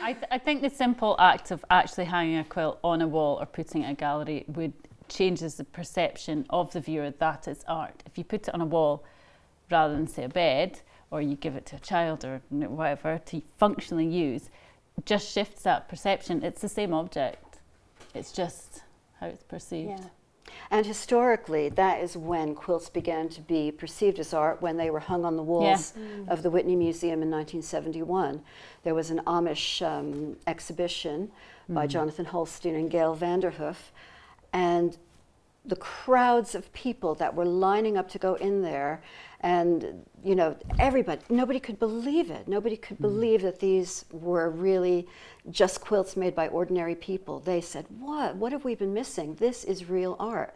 I think the simple act of actually hanging a quilt on a wall or putting it in a gallery changes the perception of the viewer that it's art. If you put it on a wall rather than, say, a bed, or you give it to a child or whatever to functionally use, just shifts that perception. It's the same object. It's just how it's perceived. Yeah. And historically, that is when quilts began to be perceived as art, when they were hung on the walls of the Whitney Museum in 1971. There was an Amish exhibition by Jonathan Holstein and Gail Vanderhoof, and the crowds of people that were lining up to go in there, and nobody could believe it. Nobody could believe that these were really just quilts made by ordinary people. They said, what have we been missing? This is real art.